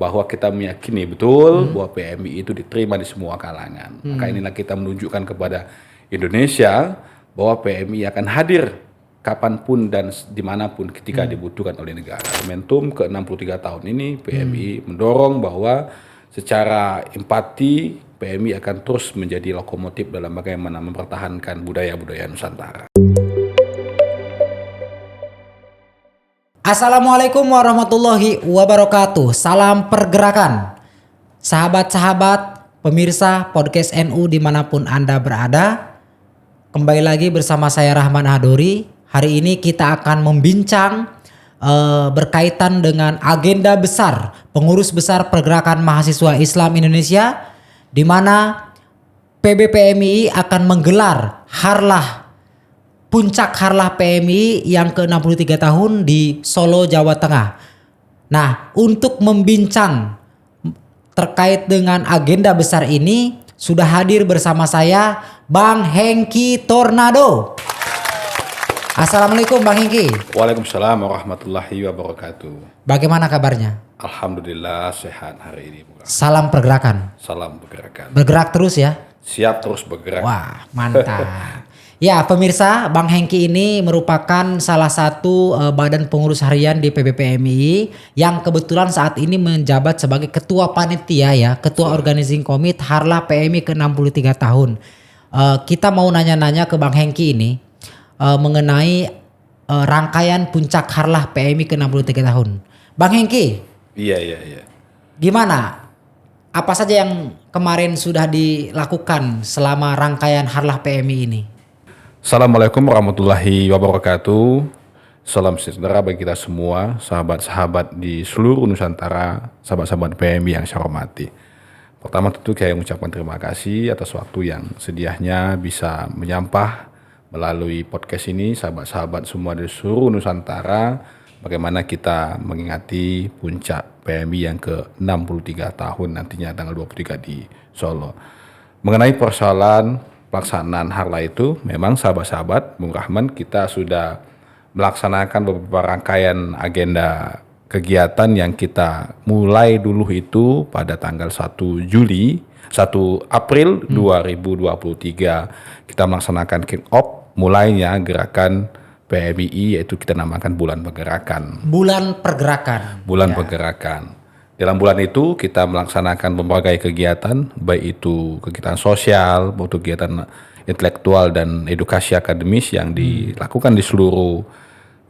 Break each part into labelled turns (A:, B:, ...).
A: bahwa kita meyakini betul bahwa PMI itu diterima di semua kalangan. Maka inilah kita menunjukkan kepada Indonesia bahwa PMI akan hadir kapanpun dan dimanapun ketika dibutuhkan oleh negara. Momentum ke-63 tahun ini PMI mendorong bahwa secara empati PMI akan terus menjadi lokomotif dalam bagaimana mempertahankan budaya-budaya Nusantara.
B: Assalamualaikum warahmatullahi wabarakatuh. Salam pergerakan. Sahabat-sahabat pemirsa podcast NU dimanapun Anda berada. Kembali lagi bersama saya Rahman Hadori. Hari ini kita akan membincang berkaitan dengan agenda besar pengurus besar Pergerakan Mahasiswa Islam Indonesia, di mana PBPMI akan menggelar puncak Harlah PMI yang ke-63 tahun di Solo, Jawa Tengah. Nah, untuk membincang terkait dengan agenda besar ini, sudah hadir bersama saya Bang Hengki Tornado. Assalamualaikum Bang Hengki.
A: Waalaikumsalam warahmatullahi wabarakatuh.
B: Bagaimana kabarnya?
A: Alhamdulillah sehat hari ini.
B: Salam pergerakan.
A: Salam pergerakan.
B: Bergerak terus ya.
A: Siap terus bergerak.
B: Wah, mantap. Ya, pemirsa, Bang Hengki ini merupakan salah satu badan pengurus harian di PBPMI yang kebetulan saat ini menjabat sebagai ketua panitia ya, ketua organizing komite Harlah PMI ke-63 tahun. Kita mau nanya-nanya ke Bang Hengki ini mengenai rangkaian puncak Harlah PMI ke-63 tahun. Bang Hengki.
A: Iya.
B: Gimana? Apa saja yang kemarin sudah dilakukan selama rangkaian Harlah PMI ini?
A: Assalamualaikum warahmatullahi wabarakatuh. Salam sejahtera bagi kita semua, sahabat-sahabat di seluruh Nusantara, sahabat-sahabat PMI yang saya hormati. Pertama tentu saya mengucapkan terima kasih atas waktu yang sedianya bisa menyampah melalui podcast ini, sahabat-sahabat semua di seluruh Nusantara, bagaimana kita mengingati puncak PMI yang ke-63 tahun nantinya tanggal 23 di Solo. Mengenai persoalan pelaksanaan Harlah itu, memang sahabat-sahabat Bung Rahman, kita sudah melaksanakan beberapa rangkaian agenda kegiatan yang kita mulai dulu itu pada tanggal 1 April 2023 kita melaksanakan kick off mulainya gerakan PMI, yaitu kita namakan Bulan Pergerakan.
B: Bulan Pergerakan.
A: Pergerakan. Dalam bulan itu kita melaksanakan berbagai kegiatan, baik itu kegiatan sosial, maupun kegiatan intelektual dan edukasi akademis yang dilakukan di seluruh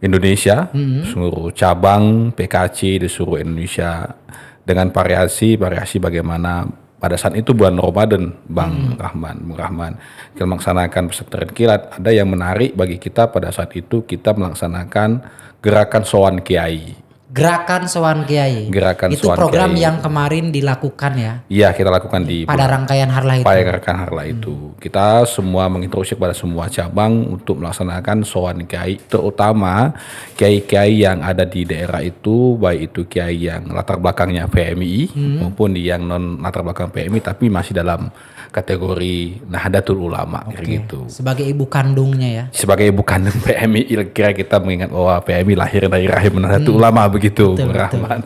A: Indonesia, seluruh cabang PKC di seluruh Indonesia, dengan variasi bagaimana pada saat itu bulan Ramadan, Bung Rahman. Kita melaksanakan pesantren kilat. Ada yang menarik bagi kita pada saat itu, kita melaksanakan gerakan Sowan Kiai.
B: Gerakan Sowan Kiai. Itu program Kiai yang kemarin dilakukan ya?
A: Iya, kita lakukan pada
B: rangkaian Harlah itu.
A: Pada rangkaian Harlah itu. Kita semua menginstruksi kepada semua cabang untuk melaksanakan Sowan Kiai, terutama kiai-kiai yang ada di daerah itu, baik itu kiai yang latar belakangnya PMI maupun yang non latar belakang PMI tapi masih dalam kategori Nahdlatul Ulama gitu.
B: Sebagai ibu kandungnya ya.
A: Sebagai ibu kandung PMI, kira kita mengingat bahwa PMI lahir dari rahim Nahdlatul Ulama begitu, Rahman.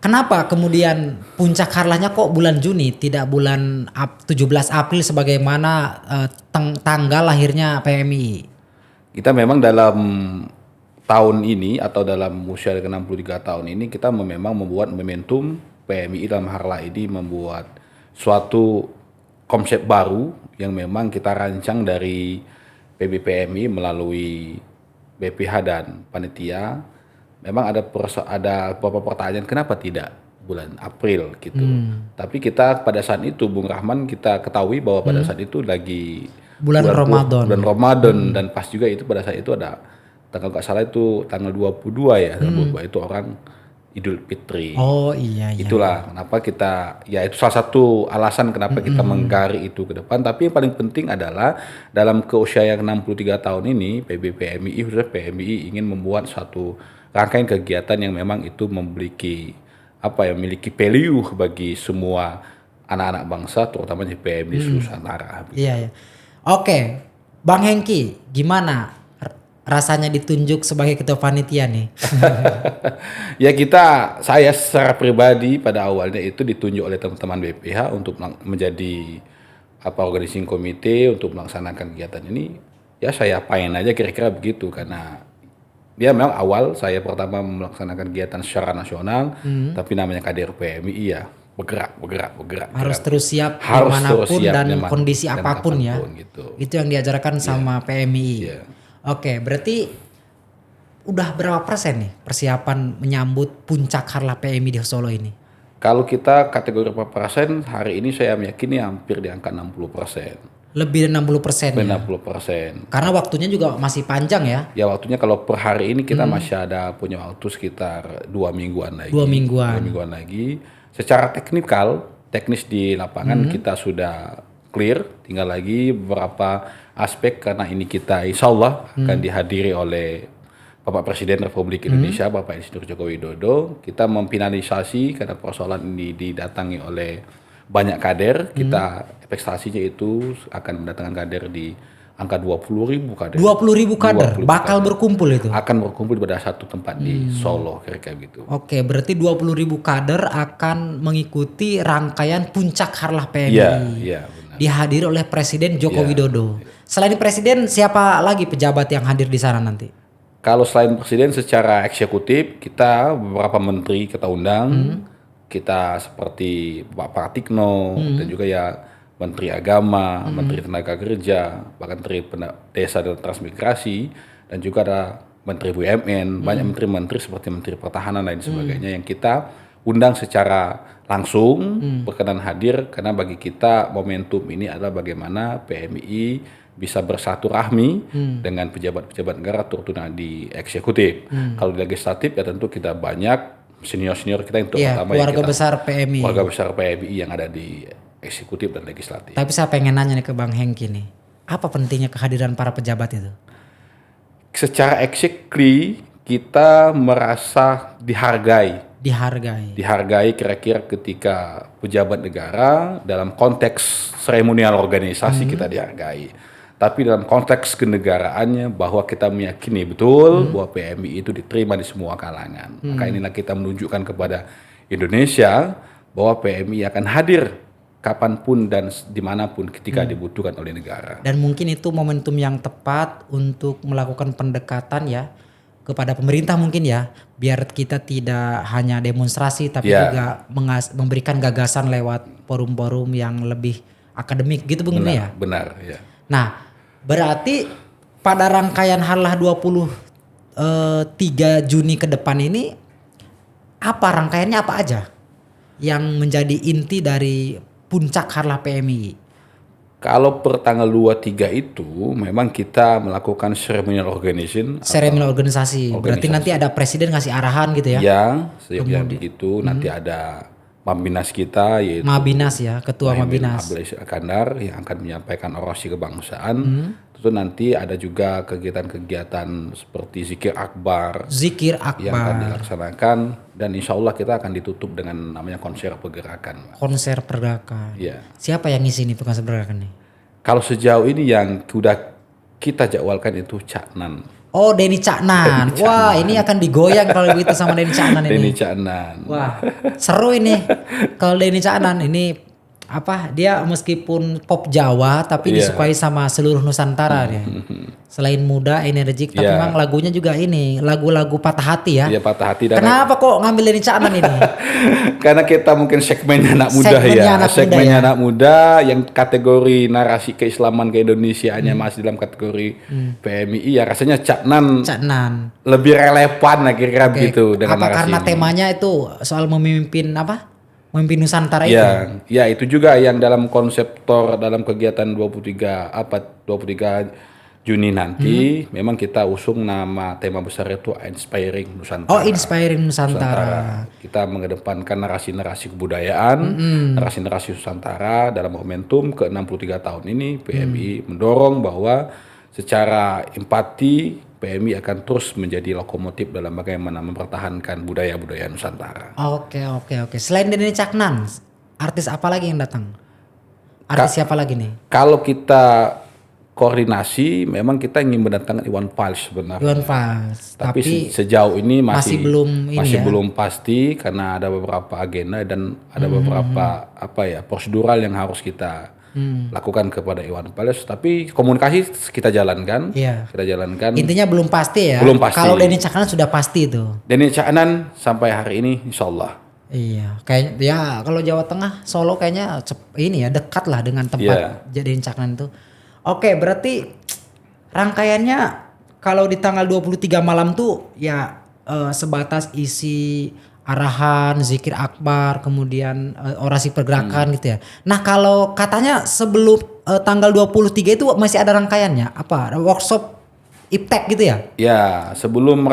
B: Kenapa kemudian puncak Harlahnya kok bulan Juni, tidak bulan 17 April sebagaimana tanggal lahirnya PMI?
A: Kita memang dalam tahun ini atau dalam usia ke-63 tahun ini kita memang membuat momentum PMI dalam Harlah ini membuat suatu konsep baru yang memang kita rancang dari PBPMI melalui BPH dan panitia. Memang ada beberapa pertanyaan kenapa tidak bulan April gitu. Tapi kita pada saat itu Bung Rahman, kita ketahui bahwa pada saat itu lagi
B: bulan Ramadan
A: dan pas juga itu pada saat itu ada tanggal nggak salah itu tanggal 22 ya, tanggal 22 itu orang Idul Fitri.
B: Oh iya.
A: Itulah kenapa kita, ya itu salah satu alasan kenapa kita menggali itu ke depan. Tapi yang paling penting adalah dalam keusiaan 63 tahun ini PBPMI khususnya PMI ingin membuat suatu rangkaian kegiatan yang memang itu memiliki memiliki value bagi semua anak-anak bangsa, terutama di PMI Nusantara.
B: Iya. Oke, Bang Hengki, gimana rasanya ditunjuk sebagai ketua panitia nih?
A: Ya saya secara pribadi pada awalnya itu ditunjuk oleh teman-teman BPH untuk menjadi organizing komite untuk melaksanakan kegiatan ini. Ya saya apain aja kira-kira begitu, karena dia memang awal saya pertama melaksanakan kegiatan secara nasional, tapi namanya kader PMI ya bergerak.
B: Harus terus siap
A: Harus
B: dimanapun
A: terus siap
B: dan
A: dimanapun
B: kondisi
A: dan
B: apapun ya.
A: kapanpun gitu.
B: Itu yang diajarkan sama PMI.
A: Iya.
B: Oke, berarti udah berapa persen nih persiapan menyambut puncak Harlah PMI di Solo ini?
A: Kalau kita kategori berapa persen, hari ini saya meyakini hampir di angka 60%.
B: Lebih dari 60% ya.
A: 60%.
B: Karena waktunya juga masih panjang ya.
A: Ya waktunya kalau per hari ini kita masih ada punya waktu sekitar 2 mingguan lagi.
B: 2 mingguan.
A: 2 mingguan lagi. Secara teknis di lapangan kita sudah clear. Tinggal lagi beberapa aspek, karena ini kita insya Allah akan dihadiri oleh Bapak Presiden Republik Indonesia, Bapak Insinyur Joko Widodo. Kita memfinalisasi karena persoalan ini didatangi oleh banyak kader. Kita ekspektasinya itu akan mendatangkan kader di angka 20.000 kader.
B: 20.000 kader
A: 20.000
B: bakal berkumpul itu.
A: akan berkumpul pada satu tempat di Solo, kira-kira gitu.
B: Oke, berarti 20.000 kader akan mengikuti rangkaian puncak Harlah PMI.
A: Iya, benar.
B: Dihadiri oleh Presiden Joko
A: Iya.
B: Widodo. Selain Presiden, siapa lagi pejabat yang hadir di sana nanti?
A: Kalau selain Presiden secara eksekutif, kita beberapa menteri kita undang. Kita seperti Pak Pratikno dan juga ya Menteri Agama, Menteri Tenaga Kerja, bahkan Menteri Desa dan Transmigrasi, dan juga ada Menteri BUMN, banyak menteri-menteri seperti Menteri Pertahanan dan lain sebagainya yang kita undang secara langsung berkenan hadir, karena bagi kita momentum ini adalah bagaimana PMI bisa bersatu rahmi dengan pejabat-pejabat negara, terutama di eksekutif. Kalau di legislatif ya tentu kita banyak senior-senior kita yang terutama
B: keluarga besar PMI.
A: keluarga besar PMI yang ada di eksekutif dan legislatif.
B: Tapi saya pengen nanya nih ke Bang Hengki nih. Apa pentingnya kehadiran para pejabat itu?
A: Secara eksekutif kita merasa dihargai kira-kira ketika pejabat negara dalam konteks seremonial organisasi kita dihargai. Tapi dalam konteks kenegaraannya bahwa kita meyakini betul bahwa PMI itu diterima di semua kalangan. Maka inilah kita menunjukkan kepada Indonesia bahwa PMI akan hadir kapanpun dan dimanapun ketika dibutuhkan oleh negara.
B: Dan mungkin itu momentum yang tepat untuk melakukan pendekatan ya kepada pemerintah mungkin ya, biar kita tidak hanya demonstrasi tapi juga memberikan gagasan lewat forum-forum yang lebih akademik gitu Bung ya.
A: Benar, ya.
B: Nah, berarti pada rangkaian Harlah 23 Juni ke depan ini rangkaiannya apa aja yang menjadi inti dari puncak Harlah PMI?
A: Kalau per tanggal 23 itu memang kita melakukan ceremonial organization.
B: Seremonial organisasi. Berarti nanti ada presiden ngasih arahan gitu ya?
A: Ya, setiapnya begitu. Nanti ada Mambinas kita, yaitu
B: Mabinas ya, Ketua Mabinas.
A: Abdul Iskandar yang akan menyampaikan orasi kebangsaan. Tentu nanti ada juga kegiatan-kegiatan seperti zikir akbar yang akan dilaksanakan, dan insya Allah kita akan ditutup dengan namanya konser pergerakan.
B: Konser pergerakan.
A: Ya.
B: Siapa yang ngisi nih konser pergerakan nih?
A: Kalau sejauh ini yang sudah kita jadwalkan itu Cak Nan.
B: Oh, Denny Caknan. Wah, ini akan digoyang kalau begitu sama Denny Caknan ini.
A: Denny Cak Nan.
B: Wah, seru ini. Kalau Denny Caknan ini dia meskipun pop Jawa tapi disukai sama seluruh Nusantara dia. Selain muda, energik, tapi memang lagunya juga ini lagu-lagu patah hati ya.
A: Iya, patah hati. Dan
B: kenapa kok ngambil Denny Caknan ini?
A: Karena kita mungkin segmennya anak muda segmennya anak muda yang kategori narasi keislaman keindonesiaannya masih dalam kategori PMI, ya rasanya Cak Nan lebih relevan lah kira-kira begitu dengan narasi
B: karena
A: ini.
B: temanya itu soal memimpin Nusantara itu.
A: Ya itu juga yang dalam konseptor dalam kegiatan 23 Juni nanti memang kita usung tema besar itu Inspiring Nusantara.
B: Oh, Inspiring Nusantara.
A: Kita mengedepankan narasi-narasi kebudayaan, narasi-narasi Nusantara dalam momentum ke-63 tahun ini. PMI mendorong bahwa secara empati PMI akan terus menjadi lokomotif dalam bagaimana mempertahankan budaya-budaya Nusantara.
B: Oke. Selain Denny Caknan, artis apa lagi yang datang? Siapa lagi nih?
A: Kalau kita koordinasi memang kita ingin mendatangkan Iwan Fals sebenarnya.
B: Iwan Fals.
A: Tapi sejauh ini
B: masih
A: belum pasti karena ada beberapa agenda dan ada beberapa prosedural yang harus kita lakukan kepada Iwan Fals. Tapi komunikasi kita jalankan.
B: Iya.
A: Kita jalankan.
B: Intinya belum pasti ya.
A: Belum pasti.
B: Kalau Denny Caknan sudah pasti itu.
A: Denny Caknan sampai hari ini insya Allah.
B: Iya, kayak ya kalau Jawa Tengah Solo kayaknya ini ya dekat lah dengan tempat Denny Caknan itu. Oke, berarti rangkaiannya kalau di tanggal 23 malam tuh ya sebatas isi arahan, zikir akbar, kemudian orasi pergerakan gitu ya. Nah, kalau katanya sebelum tanggal 23 itu masih ada rangkaiannya, apa? Workshop iptek gitu ya?
A: Ya, sebelum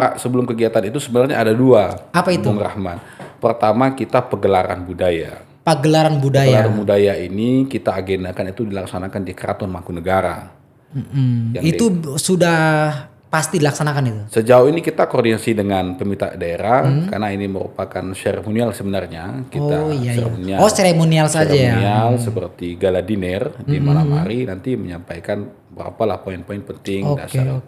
A: kegiatan itu sebenarnya ada 2.
B: Apa itu?
A: Bung Rahman. Pertama kita pagelaran budaya.
B: Pagelaran budaya.
A: Pagelaran budaya ini kita agendakan itu dilaksanakan di Keraton Mangkunegara.
B: Itu sudah pasti dilaksanakan itu.
A: Sejauh ini kita koordinasi dengan pemerintah daerah karena ini merupakan seremonial sebenarnya. Kita seremonial.
B: Oh, seremonial saja ya.
A: Seremonial seperti gala dinner di malam hari nanti menyampaikan berapalah poin-poin penting dasar.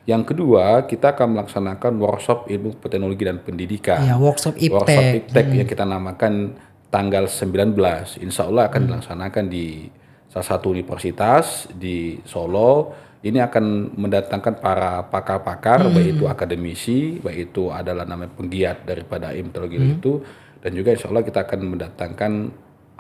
A: Yang kedua, kita akan melaksanakan workshop ilmu teknologi dan pendidikan.
B: Ya, workshop iptek.
A: Workshop iptek yang kita namakan tanggal 19. Insya Allah akan dilaksanakan di salah satu universitas di Solo. Ini akan mendatangkan para pakar-pakar, baik itu akademisi, baik itu adalah namanya penggiat daripada ilmu teknologi itu. Dan juga insya Allah kita akan mendatangkan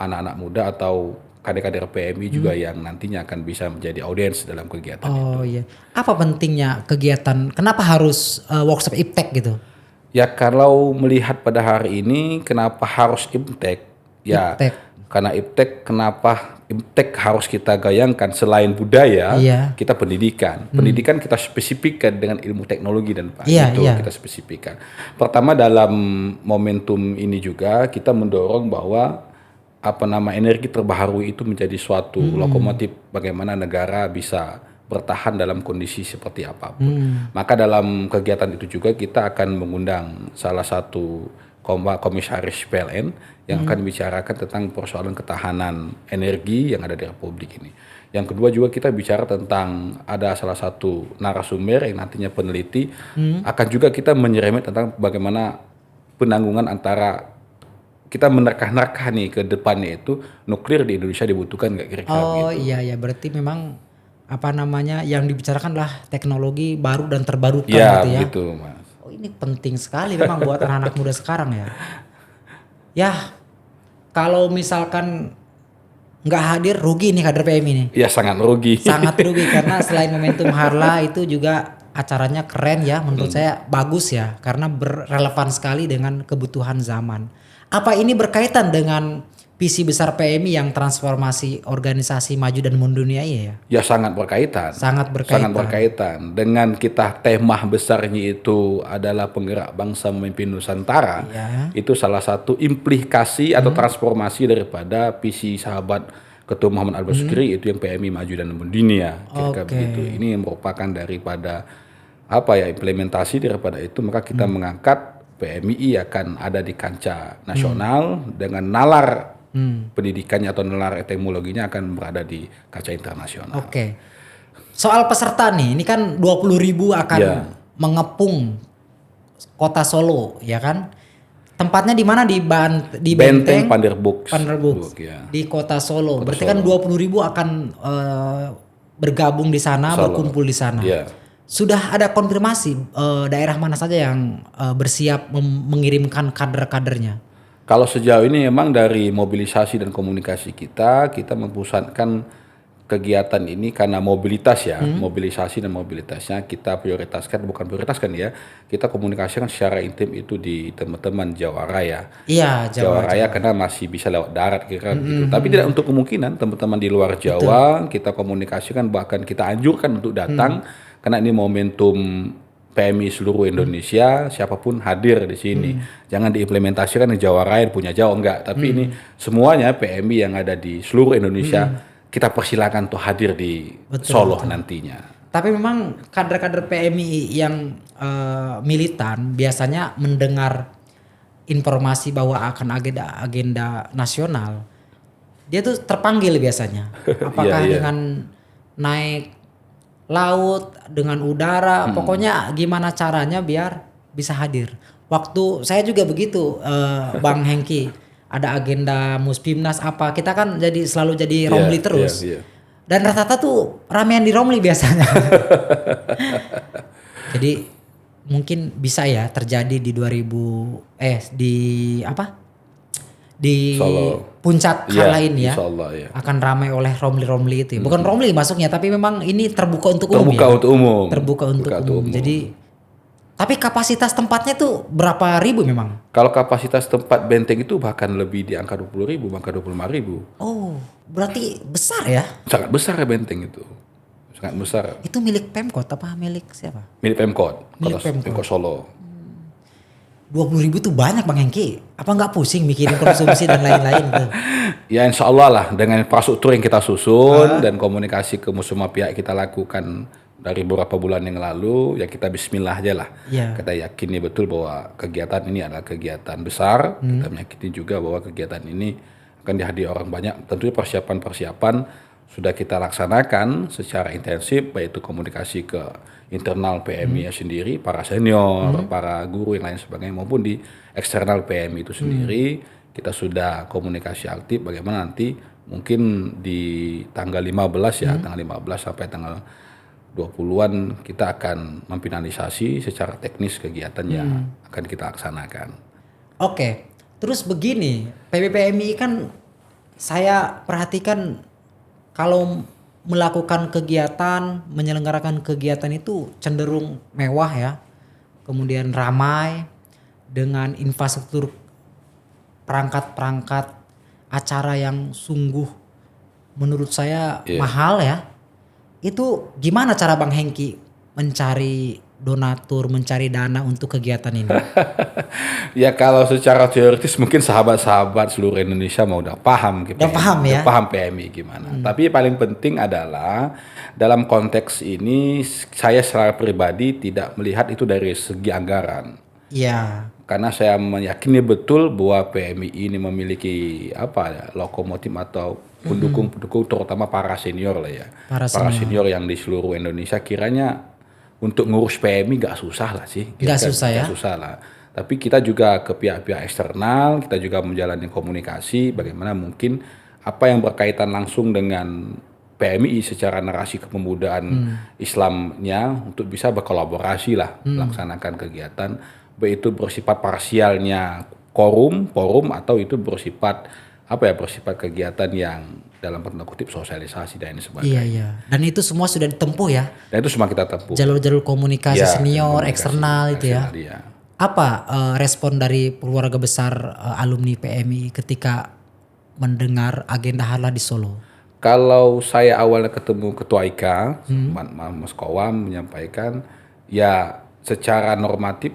A: anak-anak muda atau kader-kader PMI juga yang nantinya akan bisa menjadi audiens dalam kegiatan itu.
B: Oh iya. Apa pentingnya kegiatan? Kenapa harus workshop iptek gitu?
A: Ya kalau melihat pada hari ini kenapa harus iptek? Ya karena kenapa iptek harus kita gayangkan selain budaya, kita pendidikan. Pendidikan kita spesifikkan dengan ilmu teknologi dan kita spesifikkan. Pertama dalam momentum ini juga kita mendorong bahwa energi terbaharui itu menjadi suatu lokomotif bagaimana negara bisa bertahan dalam kondisi seperti apapun. Maka dalam kegiatan itu juga kita akan mengundang salah satu komisaris PLN yang akan bicarakan tentang persoalan ketahanan energi yang ada di Republik ini. Yang kedua juga kita bicara tentang ada salah satu narasumber yang nantinya peneliti akan juga kita menyerempet tentang bagaimana penanggungan antara kita menerka-nerka nih ke depannya itu nuklir di Indonesia dibutuhkan nggak kira-kira gitu.
B: Oh iya berarti memang yang dibicarakan lah teknologi baru dan terbarukan gitu ya.
A: Iya begitu Mas.
B: Oh ini penting sekali memang buat anak-anak muda sekarang ya. Ya kalau misalkan nggak hadir rugi nih kader PMI nih.
A: Ya sangat rugi.
B: Sangat rugi karena selain momentum Harla itu juga acaranya keren ya menurut saya bagus ya karena berrelevan sekali dengan kebutuhan zaman. Apa ini berkaitan dengan visi besar PMI yang transformasi organisasi maju dan mendunia ya?
A: Ya sangat berkaitan.
B: Sangat
A: berkaitan. Dengan kita tema besarnya itu adalah penggerak bangsa memimpin Nusantara. Itu salah satu implikasi atau transformasi daripada visi sahabat Ketua Muhammad Al-Basuki itu yang PMI maju dan mendunia. Kira-kira begitu. Ini merupakan daripada implementasi daripada itu maka kita mengangkat PMI akan ada di kancah nasional dengan nalar pendidikannya atau nalar teknologinya akan berada di kancah internasional.
B: Oke. Soal peserta nih, ini kan 20.000 akan mengepung kota Solo, ya kan? Tempatnya di mana di Benteng
A: Panderbuk
B: di kota Solo. Berarti kan 20.000 akan bergabung di sana, berkumpul di sana. Sudah ada konfirmasi daerah mana saja yang bersiap mengirimkan kader-kadernya?
A: Kalau sejauh ini memang dari mobilisasi dan komunikasi kita mempusatkan kegiatan ini karena mobilitas ya, mobilisasi dan mobilitasnya kita prioritaskan ya, kita komunikasikan secara intim itu di teman-teman Jawa Raya.
B: Iya,
A: Jawa Raya karena masih bisa lewat darat gitu. Tapi tidak untuk kemungkinan teman-teman di luar Jawa kita komunikasikan bahkan kita anjurkan untuk datang karena ini momentum PMI seluruh Indonesia, siapapun hadir di sini. Jangan diimplementasikan di Jawa Raya punya Jawa enggak, tapi ini semuanya PMI yang ada di seluruh Indonesia kita persilakan untuk hadir di Solo nantinya.
B: Tapi memang kader-kader PMI yang militan biasanya mendengar informasi bahwa akan agenda nasional, dia tuh terpanggil biasanya. Apakah dengan naik laut, dengan udara, pokoknya gimana caranya biar bisa hadir. Waktu saya juga begitu, Bang Hengki, ada agenda Muspimnas apa, kita kan selalu jadi Romli terus.
A: Iya.
B: Dan rata-rata tuh ramean di Romli biasanya. Jadi mungkin bisa ya terjadi di di apa? Di
A: Solo.
B: puncak
A: Iya,
B: hal lain ya.
A: insya Allah ya.
B: Akan ramai oleh Romli-Romli itu ya. Bukan Romli masuknya, tapi memang ini terbuka untuk umum
A: Terbuka
B: ya.
A: untuk umum.
B: Terbuka untuk umum. Jadi tapi kapasitas tempatnya tuh berapa ribu memang?
A: Kalau kapasitas tempat benteng itu bahkan lebih di angka 20.000, bahkan 25.000.
B: Oh, berarti besar ya?
A: Sangat besar ya benteng itu. Sangat besar.
B: Itu milik Pemkot apa milik siapa?
A: Milik Pemkot.
B: Milik
A: Kalau
B: Pemkot.
A: Pemkot Solo.
B: 20.000 tuh banyak Bang Hengki. Apa nggak pusing mikirin konsumsi dan lain-lain tuh?
A: Ya insya Allah lah dengan infrastruktur yang kita susun dan komunikasi ke semua pihak kita lakukan dari beberapa bulan yang lalu, ya kita bismillah aja lah.
B: Iya.
A: Kita yakini betul bahwa kegiatan ini adalah kegiatan besar. Kita meyakini juga bahwa kegiatan ini akan dihadiri orang banyak. Tentunya persiapan-persiapan sudah kita laksanakan secara intensif, baik itu komunikasi ke internal PMI sendiri, para senior, para guru yang lain sebagainya, maupun di eksternal PMI itu sendiri. Kita sudah komunikasi aktif bagaimana nanti mungkin di tanggal 15 ya, tanggal 15 sampai tanggal 20-an kita akan memfinalisasi secara teknis kegiatan yang akan kita laksanakan.
B: Oke. Terus begini, PBPMI kan saya perhatikan kalau melakukan kegiatan, menyelenggarakan kegiatan itu cenderung mewah ya. Kemudian ramai dengan infrastruktur perangkat-perangkat acara yang sungguh menurut saya mahal ya. Itu gimana cara Bang Hengki mencari donatur, mencari dana untuk kegiatan ini?
A: Ya kalau secara teoritis mungkin sahabat-sahabat seluruh Indonesia mau udah paham gitu.
B: Udah paham ya?
A: Udah paham PMI gimana. Tapi paling penting adalah dalam konteks ini saya secara pribadi tidak melihat itu dari segi anggaran.
B: Iya.
A: Karena saya meyakini betul bahwa PMI ini memiliki lokomotif atau pendukung-pendukung terutama para senior lah ya.
B: Para
A: senior yang di seluruh Indonesia kiranya untuk ngurus PMI gak susah lah sih.
B: Nggak susah ya?
A: Gak susah lah. Tapi kita juga ke pihak-pihak eksternal, kita juga menjalani komunikasi bagaimana mungkin apa yang berkaitan langsung dengan PMI secara narasi kepemudaan Islamnya untuk bisa berkolaborasi lah melaksanakan kegiatan, baik itu bersifat parsialnya forum atau itu bersifat bersifat kegiatan yang dalam tanda kutip sosialisasi dan sebagainya.
B: Iya. Dan itu semua sudah ditempuh ya?
A: Dan itu semua kita tempuh.
B: Jalur-jalur komunikasi
A: Ya,
B: senior,
A: komunikasi
B: eksternal itu ya?
A: iya.
B: Apa respon dari keluarga besar alumni PMI ketika mendengar agenda halal di Solo?
A: Kalau saya awalnya ketemu Ketua IKA, Mas Kowam menyampaikan ya secara normatif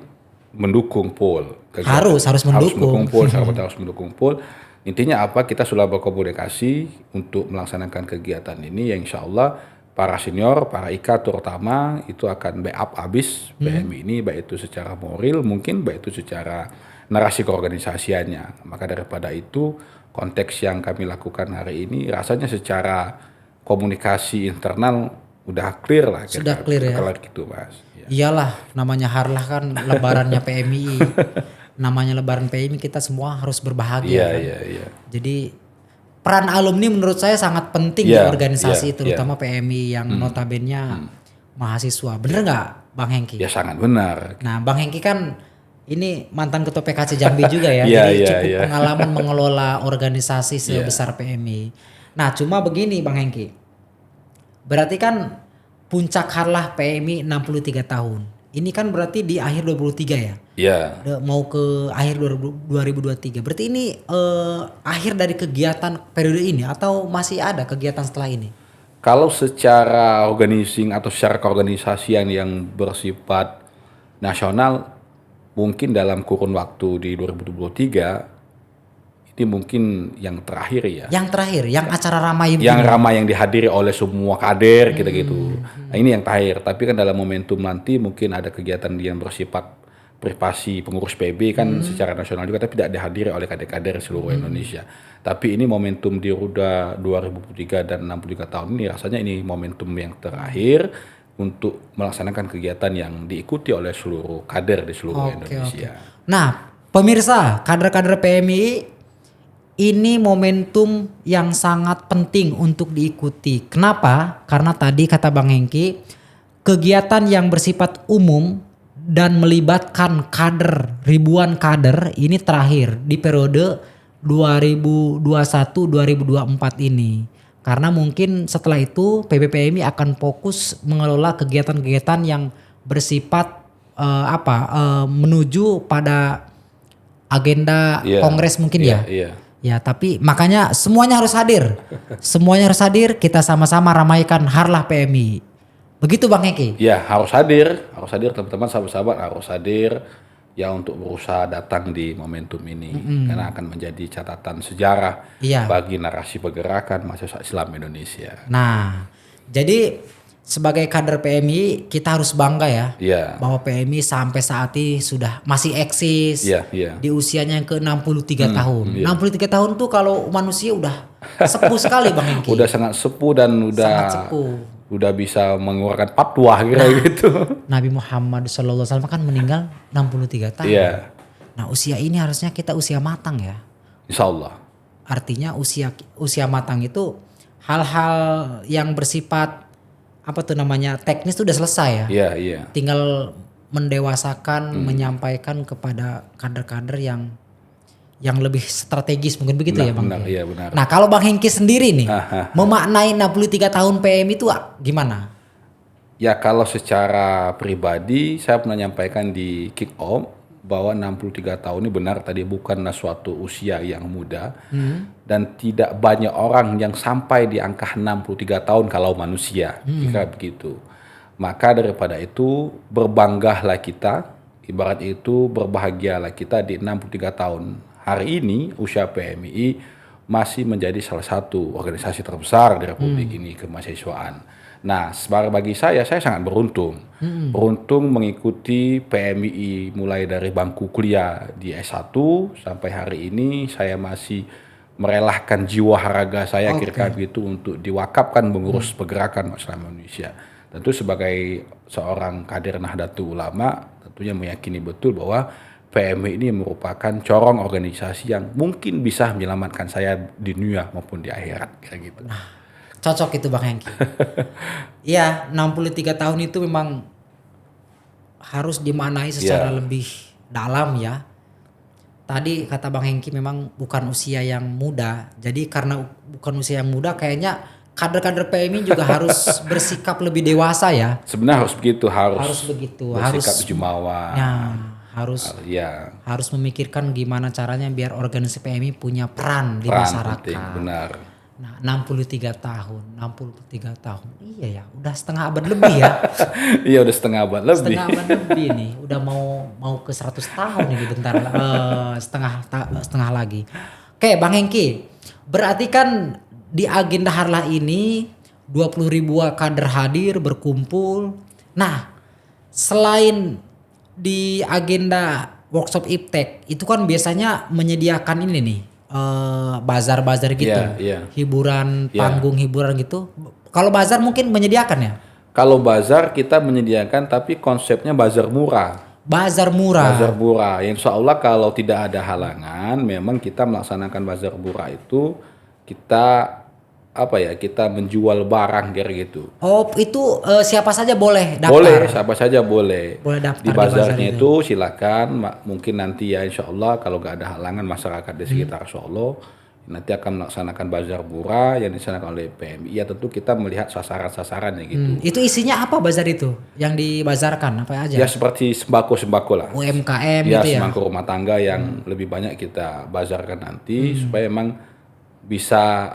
A: mendukung POL.
B: Harus mendukung.
A: Harus mendukung POL. Intinya apa? Kita sudah berkomunikasi untuk melaksanakan kegiatan ini yang insya Allah para senior, para IKA terutama itu akan backup habis PMI ini, baik itu secara moral mungkin, baik itu secara narasi keorganisasiannya. Maka daripada itu konteks yang kami lakukan hari ini rasanya secara komunikasi internal udah clear lah.
B: Sudah clear ya?
A: Clear gitu Mas. Ya.
B: Iyalah, namanya harlah kan lebarannya PMI. Namanya lebaran PMI kita semua harus berbahagia.
A: Iya.
B: Jadi peran alumni menurut saya sangat penting di organisasi terutama PMI yang notabene mahasiswa. Bener nggak Bang Hengki?
A: Ya sangat benar.
B: Nah Bang Hengki kan ini mantan ketua PKC Jambi juga ya. Jadi cukup pengalaman mengelola organisasi sebesar PMI. Nah cuma begini Bang Hengki. Berarti kan puncak harlah PMI 63 tahun. Ini kan berarti di akhir 2023 ya?
A: Iya.
B: Mau ke akhir 2023. Berarti ini akhir dari kegiatan periode ini atau masih ada kegiatan setelah ini?
A: Kalau secara organizing atau secara keorganisasian yang bersifat nasional, mungkin dalam kurun waktu di 2023 ini mungkin yang terakhir ya.
B: Yang terakhir, yang acara ramai
A: yang ramai yang dihadiri oleh semua kader gitu. Nah, ini yang terakhir. Tapi kan dalam momentum nanti mungkin ada kegiatan yang bersifat privasi pengurus PB kan secara nasional juga, tapi tidak dihadiri oleh kader-kader seluruh Indonesia. Tapi ini momentum di Ruda 2023 dan 63 tahun ini rasanya ini momentum yang terakhir untuk melaksanakan kegiatan yang diikuti oleh seluruh kader di seluruh Indonesia.
B: Nah, pemirsa, kader-kader PMI ini momentum yang sangat penting untuk diikuti. Kenapa? Karena tadi kata Bang Hengki, kegiatan yang bersifat umum dan melibatkan ribuan kader ini terakhir di periode 2021-2024 ini. Karena mungkin setelah itu PBPMI akan fokus mengelola kegiatan-kegiatan yang bersifat menuju pada agenda kongres mungkin ya. Ya, tapi makanya semuanya harus hadir. Semuanya harus hadir, kita sama-sama ramaikan Harlah PMI. Begitu Bang Hengki?
A: Ya, harus hadir teman-teman, sahabat-sahabat harus hadir ya untuk berusaha datang di momentum ini karena akan menjadi catatan sejarah bagi narasi pergerakan mahasiswa Islam Indonesia.
B: Nah, jadi sebagai kader PMI kita harus bangga ya bahwa PMI sampai saat ini sudah masih eksis di usianya yang ke-63 tahun. 63 tahun tuh kalau manusia udah sepuh sekali Bang Hengki.
A: Udah sangat sepuh dan udah bisa mengeluarkan fatwa gitu.
B: Nabi Muhammad SAW kan meninggal 63 tahun. Nah, usia ini harusnya kita usia matang ya.
A: Insya Allah.
B: Artinya usia matang itu hal-hal yang bersifat teknis itu udah selesai ya. Tinggal mendewasakan, menyampaikan kepada kader-kader yang lebih strategis mungkin begitu ya Bang.
A: Benar.
B: Nah, kalau Bang Hengki sendiri nih memaknai 63 tahun PM itu gimana?
A: Ya, kalau secara pribadi saya pernah nyampaikan di kick off bahwa 63 tahun ini benar tadi bukanlah suatu usia yang muda dan tidak banyak orang yang sampai di angka 63 tahun kalau manusia jika begitu. Maka daripada itu berbanggalah kita, ibarat itu berbahagialah kita di 63 tahun. Hari ini usia PMI masih menjadi salah satu organisasi terbesar di Republik ini kemahasiswaan. Nah, bagi saya sangat beruntung. Beruntung mengikuti PMI mulai dari bangku kuliah di S1 sampai hari ini saya masih merelahkan jiwa raga saya kira-kira begitu untuk diwakafkan mengurus pergerakan Islam Indonesia. Tentu sebagai seorang kader Nahdlatul Ulama tentunya meyakini betul bahwa PMI ini merupakan corong organisasi yang mungkin bisa menyelamatkan saya di dunia maupun di akhirat kayak gitu.
B: Nah, cocok itu Bang Hengki. Iya, 63 tahun itu memang harus dimaknai secara lebih dalam ya. Tadi kata Bang Hengki memang bukan usia yang muda. Jadi karena bukan usia yang muda kayaknya kader-kader PMI juga harus bersikap lebih dewasa ya.
A: Sebenarnya harus begitu, harus
B: begitu.
A: Bersikap jumawa.
B: Harus memikirkan gimana caranya biar organisasi PMI punya peran di masyarakat.
A: Penting, benar.
B: Nah, 63 tahun. Iya ya, udah setengah abad lebih ya.
A: Iya, udah setengah abad lebih.
B: Setengah abad lebih nih, udah mau ke 100 tahun nih bentar. Setengah lagi. Oke, Bang Hengki. Berarti kan di agenda Harlah ini 20 ribu kader hadir berkumpul. Nah, selain di agenda workshop iptek itu kan biasanya menyediakan ini nih bazar-bazar gitu, hiburan, panggung hiburan gitu. Kalau bazar mungkin menyediakan ya?
A: Kalau bazar kita menyediakan tapi konsepnya bazar murah.
B: Bazar murah.
A: Insya Allah kalau tidak ada halangan, memang kita melaksanakan bazar murah itu kita kita menjual barang gitu.
B: Oh, itu siapa saja boleh daftar?
A: Boleh, siapa saja boleh.
B: Boleh daftar
A: di bazarnya itu silakan. Mungkin nanti ya insya Allah kalau nggak ada halangan masyarakat di sekitar Solo nanti akan melaksanakan bazar murah yang dilaksanakan oleh PMI. Ya tentu kita melihat sasaran-sasarannya gitu.
B: Itu isinya apa bazar itu? Yang dibazarkan apa aja?
A: Ya seperti sembako lah.
B: UMKM
A: ya,
B: gitu ya.
A: sembako rumah tangga yang lebih banyak kita bazarkan nanti supaya memang bisa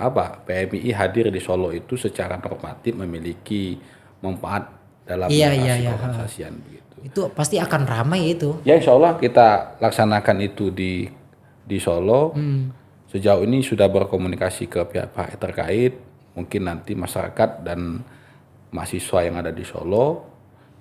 A: PMI hadir di Solo itu secara normatif memiliki manfaat dalam organisasian begitu.
B: Itu pasti akan ramai itu.
A: Ya insya Allah kita laksanakan itu di Solo. Sejauh ini sudah berkomunikasi ke pihak-pihak terkait, mungkin nanti masyarakat dan mahasiswa yang ada di Solo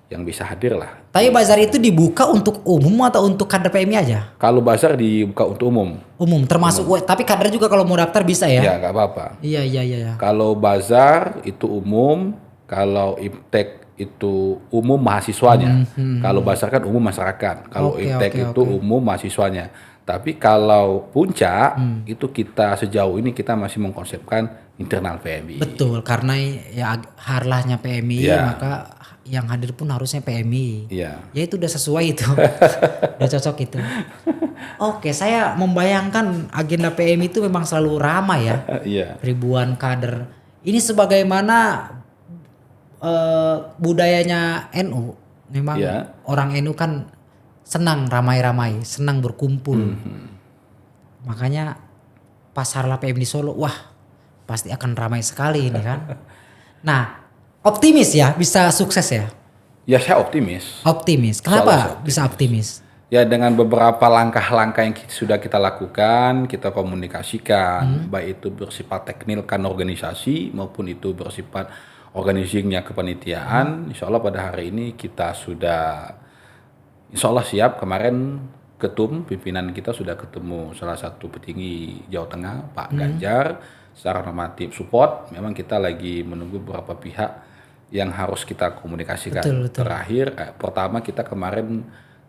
A: yang bisa hadir lah.
B: Tapi bazar itu dibuka untuk umum atau untuk kader PMI aja?
A: Kalau bazar dibuka untuk umum.
B: Umum termasuk tapi kader juga kalau mau daftar bisa ya?
A: Ya nggak apa-apa.
B: Iya.
A: Kalau bazar itu umum, kalau iptek itu umum mahasiswanya. Kalau Basar kan umum masyarakat. Kalau
B: Oke,
A: ITEK
B: oke,
A: itu umum mahasiswanya. Tapi kalau Puncak itu kita sejauh ini kita masih mengkonsepkan internal PMI.
B: Betul, karena ya harlahnya PMI,
A: Iya.
B: maka yang hadir pun harusnya PMI.
A: Iya.
B: Ya itu udah sesuai itu. Udah cocok itu. Oke, saya membayangkan agenda PMI itu memang selalu ramai ya.
A: Iya.
B: Ribuan kader. Ini sebagaimana budayanya NU. Memang
A: Iya.
B: orang NU kan senang ramai-ramai, senang berkumpul. Makanya pas harlah PMI di Solo, wah pasti akan ramai sekali ini kan. Nah, optimis ya bisa sukses ya.
A: Ya saya optimis.
B: Optimis.
A: Insya Allah saya
B: Kenapa bisa optimis?
A: Ya dengan beberapa langkah-langkah yang sudah kita lakukan, kita komunikasikan, baik itu bersifat teknikal organisasi maupun itu bersifat organizingnya kepanitiaan. Insya Allah pada hari ini kita sudah, insya Allah siap. Kemarin ketum pimpinan kita sudah ketemu salah satu petinggi Jawa Tengah, Pak Ganjar, secara normatif support. Memang kita lagi menunggu beberapa pihak yang harus kita komunikasikan.
B: Betul, betul.
A: Terakhir, pertama kita kemarin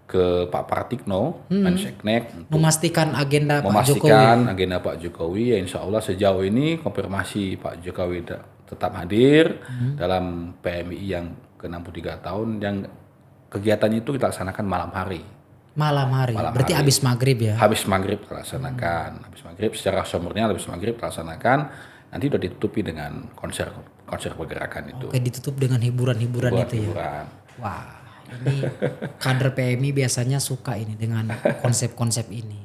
A: ke Pak Pratikno, Menseknek, untuk
B: Memastikan agenda Pak Jokowi.
A: memastikan agenda Pak Jokowi. Ya insya Allah sejauh ini konfirmasi Pak Jokowi tetap hadir dalam PMI yang ke-63 tahun, yang kegiatannya itu kita laksanakan malam hari.
B: Malam hari.
A: Malam
B: Berarti
A: hari.
B: habis maghrib ya.
A: Habis maghrib kita laksanakan, habis maghrib secara somurnya habis maghrib kita laksanakan. Nanti udah ditutupi dengan konser pergerakan itu.
B: Oke, ditutup dengan hiburan-hiburan itu ya.
A: Hiburan.
B: Wah, ini kader PMI biasanya suka ini dengan konsep-konsep ini.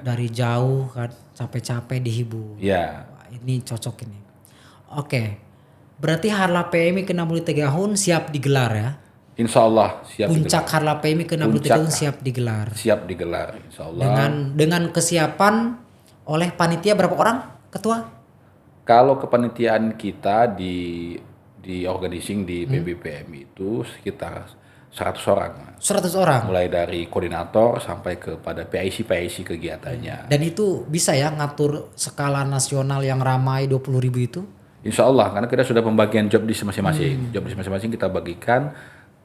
B: Dari jauh kan capek-capek dihibur.
A: Ya,
B: Wah, ini cocok ini. Oke. Berarti harlah PMI ke-63 tahun siap digelar ya.
A: insya Allah siap
B: Puncak
A: digelar.
B: harlah PMI ke-63
A: Puncak.
B: tahun siap digelar.
A: Siap digelar, insya Allah.
B: Dengan kesiapan oleh panitia berapa orang? Ketua?
A: Kalau kepanitiaan kita di organizing di PBPMI itu sekitar 100 orang.
B: 100 orang.
A: Mulai dari koordinator sampai kepada PIC kegiatannya.
B: Dan itu bisa ya ngatur skala nasional yang ramai 20.000 itu?
A: Insya Allah, karena kita sudah pembagian job di masing-masing. Job di masing-masing kita bagikan,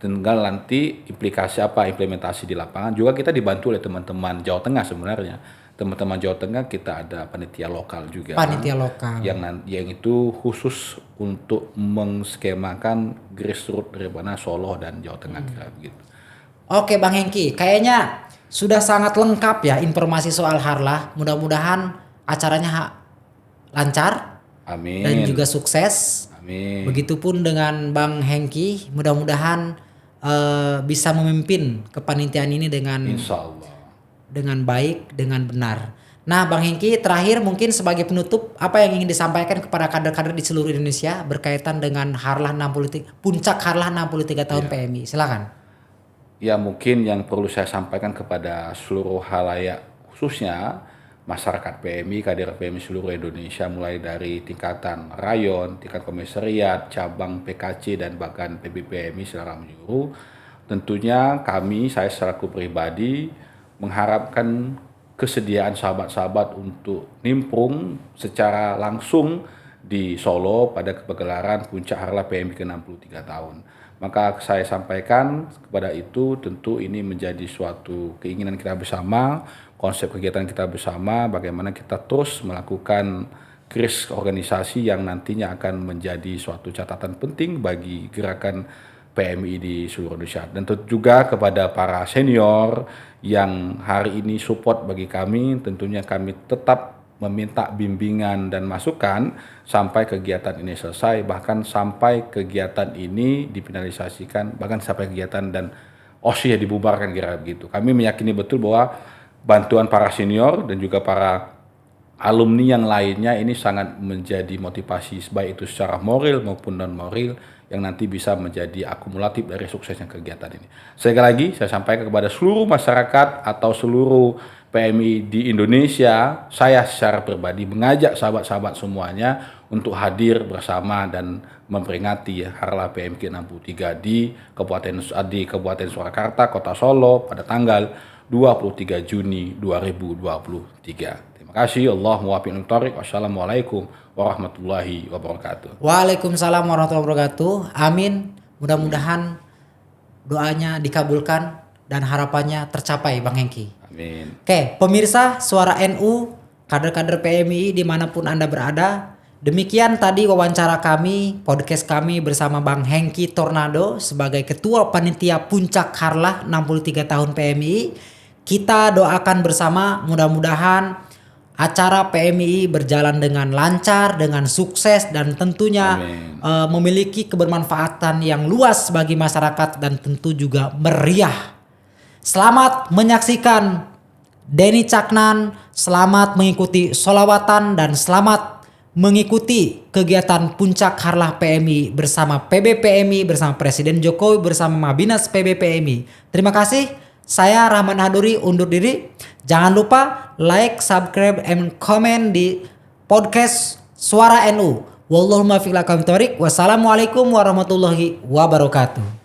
A: tinggal nanti implementasi di lapangan. Juga kita dibantu oleh teman-teman Jawa Tengah sebenarnya. Teman-teman Jawa Tengah kita ada panitia lokal juga.
B: Panitia lokal.
A: Yang itu khusus untuk mengskemakan grassroots dari mana Solo dan Jawa Tengah kira begitu.
B: Oke Bang Hengki, kayaknya sudah sangat lengkap ya informasi soal harlah. Mudah-mudahan acaranya lancar
A: Amin.
B: dan juga sukses.
A: Amin.
B: Begitupun dengan Bang Hengki, mudah-mudahan bisa memimpin kepanitiaan ini
A: Insya Allah.
B: dengan baik, dengan benar. Nah Bang Hengki, terakhir mungkin sebagai penutup, apa yang ingin disampaikan kepada kader-kader di seluruh Indonesia berkaitan dengan harlah 63, puncak harlah 63 tahun PMI? Silakan.
A: Ya mungkin yang perlu saya sampaikan kepada seluruh halayak, khususnya masyarakat PMI, kader PMI seluruh Indonesia, mulai dari tingkatan rayon, tingkat komisariat, cabang PKC, dan bahkan PBPMI secara menyeluruh. Tentunya saya selaku pribadi mengharapkan kesediaan sahabat-sahabat untuk nimbrung secara langsung di Solo pada pegelaran puncak harlah PMI ke-63 tahun. Maka saya sampaikan kepada itu, tentu ini menjadi suatu keinginan kita bersama, konsep kegiatan kita bersama, bagaimana kita terus melakukan kris organisasi yang nantinya akan menjadi suatu catatan penting bagi gerakan PMI di seluruh Indonesia. Dan tentu juga kepada para senior yang hari ini support bagi kami, tentunya kami tetap meminta bimbingan dan masukan sampai kegiatan ini selesai, bahkan sampai kegiatan ini difinalisasikan, bahkan sampai kegiatan dan OSI dibubarkan kira begitu. Kami meyakini betul bahwa bantuan para senior dan juga para alumni yang lainnya ini sangat menjadi motivasi baik itu secara moral maupun non moral yang nanti bisa menjadi akumulatif dari suksesnya kegiatan ini. Sekali lagi saya sampaikan kepada seluruh masyarakat atau seluruh PMI di Indonesia, saya secara pribadi mengajak sahabat-sahabat semuanya untuk hadir bersama dan memperingati harlah PMI ke-63 di Kabupaten Surakarta, Kota Solo pada tanggal 23 Juni 2023. Terima kasih. Allahu muwaffiq ila thoriq. Wassalamualaikum warahmatullahi wabarakatuh.
B: Waalaikumsalam warahmatullahi wabarakatuh. Amin. Mudah-mudahan doanya dikabulkan dan harapannya tercapai Bang Hengki.
A: Amin.
B: Oke, pemirsa Suara NU, kader-kader PMI dimanapun Anda berada. Demikian tadi wawancara kami, podcast kami bersama Bang Hengki Tornado sebagai Ketua Panitia Puncak Harlah 63 tahun PMI. Kita doakan bersama mudah-mudahan acara PMI berjalan dengan lancar, dengan sukses dan tentunya memiliki kebermanfaatan yang luas bagi masyarakat dan tentu juga meriah. Selamat menyaksikan Denny Caknan, selamat mengikuti sholawatan dan selamat mengikuti kegiatan Puncak Harlah PMI bersama PBPMI, bersama Presiden Jokowi, bersama Mabinas PBPMI. Terima kasih, saya Rahman Haduri undur diri. Jangan lupa like, subscribe, and comment di podcast Suara NU. Wallahumma fiqh lakum tariq. Wassalamualaikum warahmatullahi wabarakatuh.